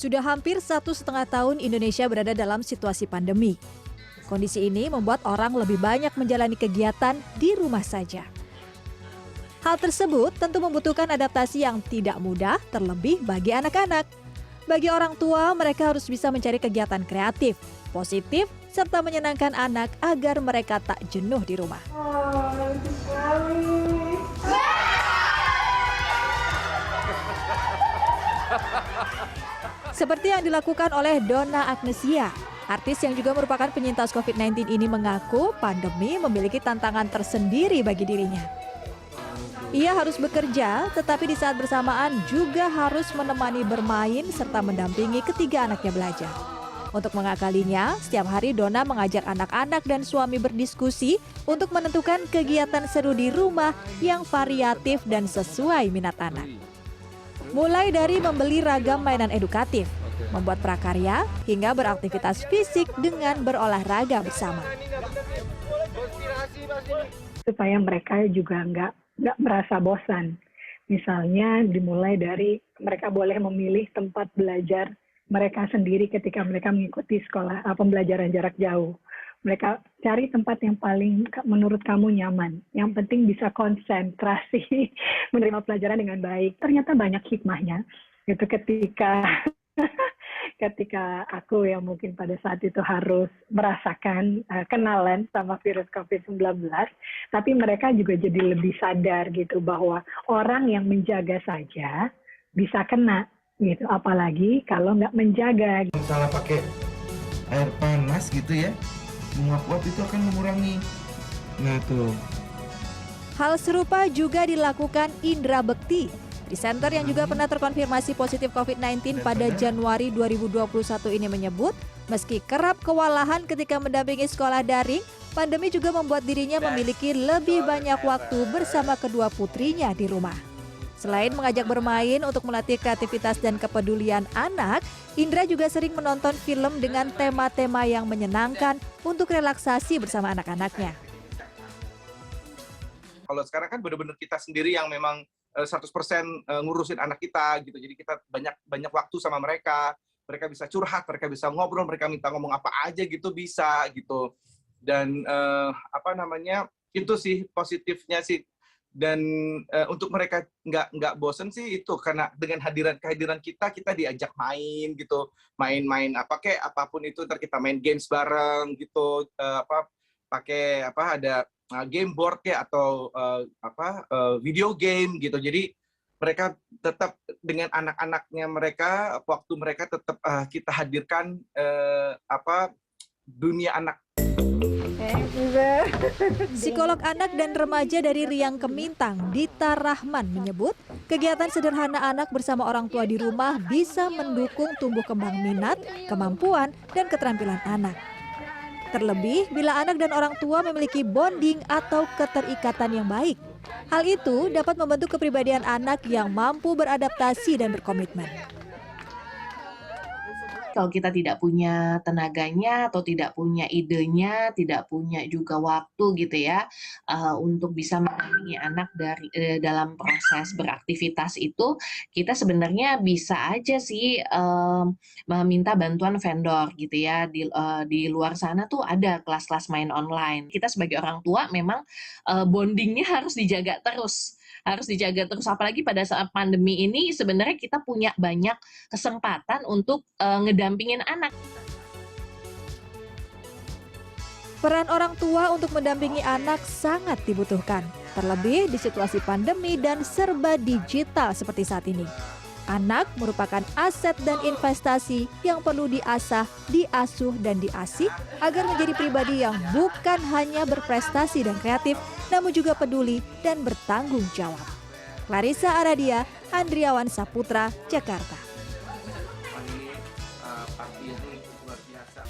Sudah hampir 1,5 tahun Indonesia berada dalam situasi pandemi. Kondisi ini membuat orang lebih banyak menjalani kegiatan di rumah saja. Hal tersebut tentu membutuhkan adaptasi yang tidak mudah, terlebih bagi anak-anak. Bagi orang tua, mereka harus bisa mencari kegiatan kreatif, positif, serta menyenangkan anak agar mereka tak jenuh di rumah. Seperti yang dilakukan oleh Donna Agnesia, artis yang juga merupakan penyintas COVID-19 ini mengaku pandemi memiliki tantangan tersendiri bagi dirinya. Ia harus bekerja, tetapi di saat bersamaan juga harus menemani bermain serta mendampingi ketiga anaknya belajar. Untuk mengakalinya, setiap hari Donna mengajak anak-anak dan suami berdiskusi untuk menentukan kegiatan seru di rumah yang variatif dan sesuai minat anak. Mulai dari membeli ragam mainan edukatif, membuat prakarya, hingga beraktivitas fisik dengan berolahraga bersama. Supaya mereka juga nggak merasa bosan. Misalnya dimulai dari mereka boleh memilih tempat belajar mereka sendiri ketika mereka mengikuti sekolah pembelajaran jarak jauh. Mereka cari tempat yang paling menurut kamu nyaman. Yang penting bisa konsentrasi menerima pelajaran dengan baik. Ternyata banyak hikmahnya. Itu ketika aku yang mungkin pada saat itu harus merasakan kenalan sama virus COVID-19, tapi mereka juga jadi lebih sadar gitu bahwa orang yang menjaga saja bisa kena gitu, apalagi kalau nggak menjaga. Salah pakai air panas gitu ya, menguap-uap itu akan mengurangi. Nah tuh. Hal serupa juga dilakukan Indra Bekti, presenter yang juga pernah terkonfirmasi positif COVID-19 pada Januari 2021 ini menyebut, meski kerap kewalahan ketika mendampingi sekolah daring, pandemi juga membuat dirinya memiliki lebih banyak waktu bersama kedua putrinya di rumah. Selain mengajak bermain untuk melatih kreativitas dan kepedulian anak, Indra juga sering menonton film dengan tema-tema yang menyenangkan untuk relaksasi bersama anak-anaknya. Kalau sekarang kan benar-benar kita sendiri yang memang 100% ngurusin anak kita gitu. Jadi kita banyak waktu sama mereka. Mereka bisa curhat, mereka bisa ngobrol, mereka minta ngomong apa aja gitu bisa gitu. Dan itu sih positifnya sih. Dan untuk mereka nggak bosen sih itu karena dengan kehadiran kita diajak main gitu, main apapun itu, ntar kita main games bareng gitu, ada game board ya atau video game gitu. Jadi mereka tetap dengan anak-anaknya mereka, waktu mereka tetap kita hadirkan dunia anak. Psikolog anak dan remaja dari Riang Kemintang, Dita Rahman menyebut, kegiatan sederhana anak bersama orang tua di rumah bisa mendukung tumbuh kembang minat, kemampuan, dan keterampilan anak. Terlebih bila anak dan orang tua memiliki bonding atau keterikatan yang baik. Hal itu dapat membentuk kepribadian anak yang mampu beradaptasi dan berkomitmen. Kalau kita tidak punya tenaganya atau tidak punya idenya, tidak punya juga waktu gitu ya untuk bisa mendampingi anak dalam proses beraktivitas itu, kita sebenarnya bisa aja sih meminta bantuan vendor gitu ya. Di luar sana tuh ada kelas-kelas main online. Kita sebagai orang tua memang bondingnya harus dijaga terus. Apalagi pada saat pandemi ini sebenarnya kita punya banyak kesempatan untuk ngedampingin anak. Peran orang tua untuk mendampingi anak sangat dibutuhkan, terlebih di situasi pandemi dan serba digital seperti saat ini. Anak merupakan aset dan investasi yang perlu diasah, diasuh, dan diasih agar menjadi pribadi yang bukan hanya berprestasi dan kreatif, namun juga peduli dan bertanggung jawab. Clarissa Aradia, Andriawan Saputra, Jakarta.